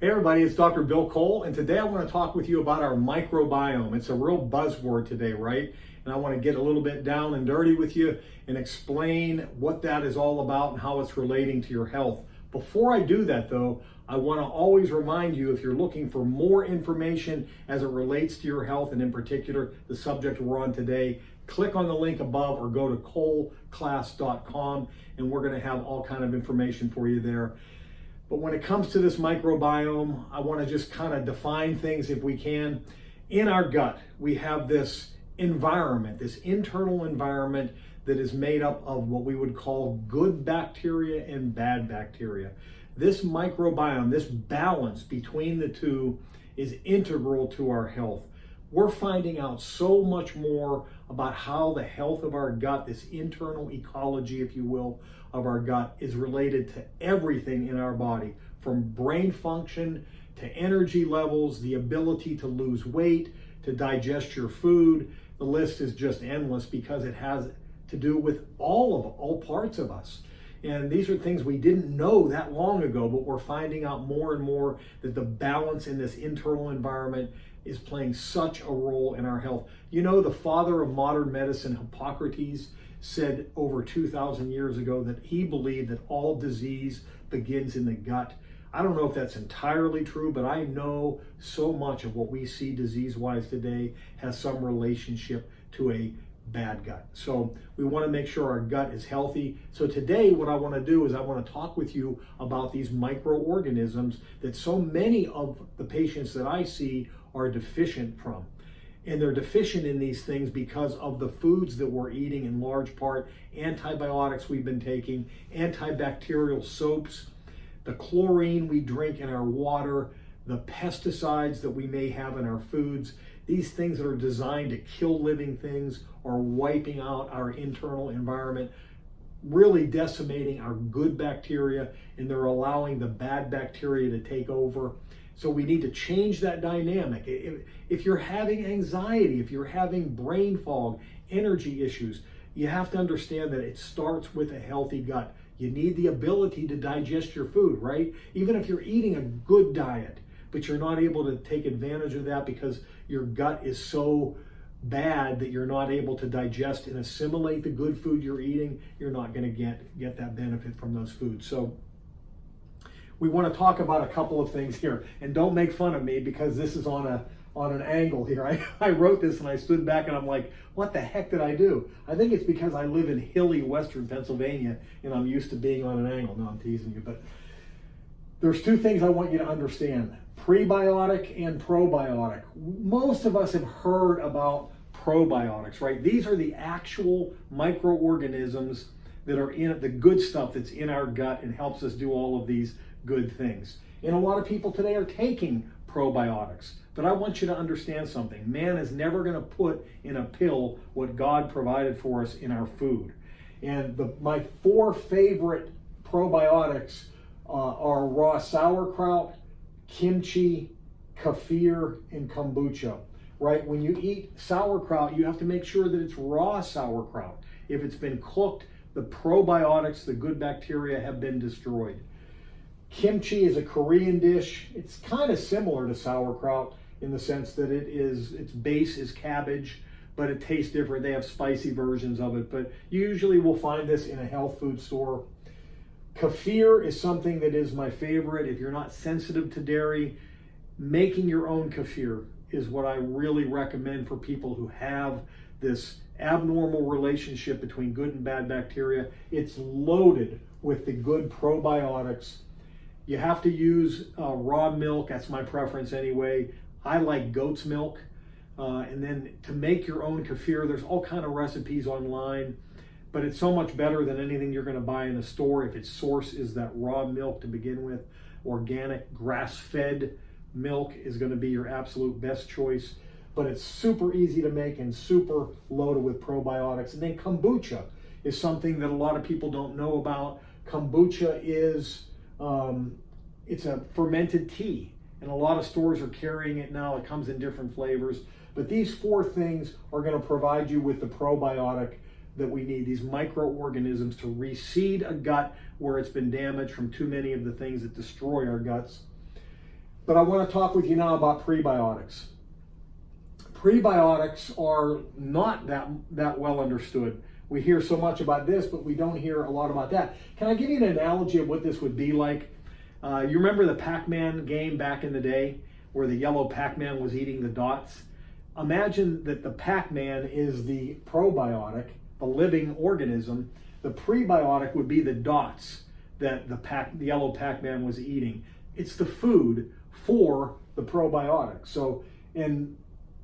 Hey everybody, it's Dr. Bill Cole, and today I want to talk with you about our microbiome. It's a real buzzword today, right? And I want to get a little bit down and dirty with you and explain what that is all about and how it's relating to your health. Before I do that though, I want to always remind you, if you're looking for more information as it relates to your health, and in particular the subject we're on today, click on the link above or go to coleclass.com, and we're going to have all kind of information for you there. But when it comes to this microbiome, I want to just kind of define things if we can. In our gut, we have this environment, this internal environment that is made up of what we would call good bacteria and bad bacteria. This microbiome, this balance between the two, is integral to our health. We're finding out so much more about how the health of our gut, this internal ecology, if you will, of our gut, is related to everything in our body, from brain function to energy levels, the ability to lose weight, to digest your food. The list is just endless because it has to do with all parts of us. And these are things we didn't know that long ago, but we're finding out more and more that the balance in this internal environment is playing such a role in our health. You know, the father of modern medicine, Hippocrates, said over 2,000 years ago that he believed that all disease begins in the gut. I don't know if that's entirely true, but I know so much of what we see disease-wise today has some relationship to a bad gut. So we want to make sure our gut is healthy. So today what I want to do is I want to talk with you about these microorganisms that so many of the patients that I see are deficient from. And they're deficient in these things because of the foods that we're eating, in large part, antibiotics we've been taking, antibacterial soaps, the chlorine we drink in our water, the pesticides that we may have in our foods. These things that are designed to kill living things are wiping out our internal environment, really decimating our good bacteria, and they're allowing the bad bacteria to take over. So we need to change that dynamic. If you're having anxiety, if you're having brain fog, energy issues, you have to understand that it starts with a healthy gut. You need the ability to digest your food, right? Even if you're eating a good diet, but you're not able to take advantage of that because your gut is so bad that you're not able to digest and assimilate the good food you're eating, you're not going to get that benefit from those foods. So we want to talk about a couple of things here, and don't make fun of me because this is on an angle here. I wrote this and I stood back and I'm like, what the heck did I do? I think it's because I live in hilly western Pennsylvania and I'm used to being on an angle. No, I'm teasing you, but there's two things I want you to understand: prebiotic and probiotic. Most of us have heard about probiotics, right? These are the actual microorganisms that are in it, the good stuff that's in our gut and helps us do all of these good things. And a lot of people today are taking probiotics. But I want you to understand something. Man is never going to put in a pill what God provided for us in our food. And my four favorite probiotics are raw sauerkraut, kimchi, kefir, and kombucha. Right? When you eat sauerkraut, you have to make sure that it's raw sauerkraut. If it's been cooked, the probiotics, the good bacteria, have been destroyed. Kimchi is a Korean dish. It's kind of similar to sauerkraut in the sense that its base is cabbage, but it tastes different. They have spicy versions of it, but you usually will find this in a health food store. Kefir is something that is my favorite. If you're not sensitive to dairy, making your own kefir is what I really recommend for people who have this abnormal relationship between good and bad bacteria. It's loaded with the good probiotics. You have to use raw milk. That's my preference anyway. I like goat's milk. And then to make your own kefir, there's all kind of recipes online, but it's so much better than anything you're going to buy in a store if its source is that raw milk to begin with. Organic, grass-fed milk is going to be your absolute best choice, but it's super easy to make and super loaded with probiotics. And then kombucha is something that a lot of people don't know about. Kombucha is it's a fermented tea, and a lot of stores are carrying it now. It comes in different flavors, but these four things are going to provide you with the probiotic that we need, these microorganisms to reseed a gut where it's been damaged from too many of the things that destroy our guts. But I want to talk with you now about prebiotics. Prebiotics are not that well understood. We hear so much about this, but we don't hear a lot about that. Can I give you an analogy of what this would be like? You remember the Pac-Man game back in the day where the yellow Pac-Man was eating the dots? Imagine that the Pac-Man is the probiotic, the living organism. The prebiotic would be the dots that the yellow Pac-Man was eating. It's the food for the probiotic. So, and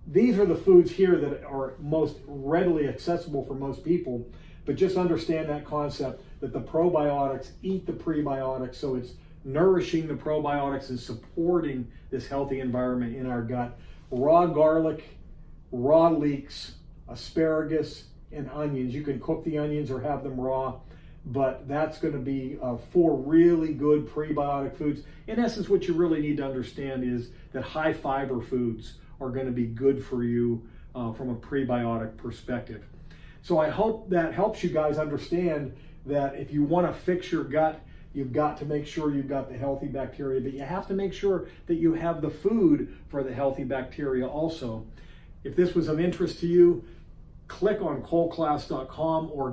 these are the foods here that are most readily accessible for most people, but just understand that concept that the probiotics eat the prebiotics, so it's nourishing the probiotics and supporting this healthy environment in our gut. Raw garlic, raw leeks, asparagus, and onions. You can cook the onions or have them raw, but that's going to be 4 really good prebiotic foods. In essence, what you really need to understand is that high fiber foods are going to be good for you from a prebiotic perspective. So I hope that helps you guys understand that if you want to fix your gut, you've got to make sure you've got the healthy bacteria, but you have to make sure that you have the food for the healthy bacteria also. If this was of interest to you, click on coleclass.com or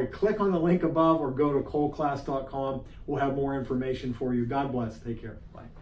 click on the link above or go to coleclass.com. We'll have more information for you. God bless. Take care. Bye.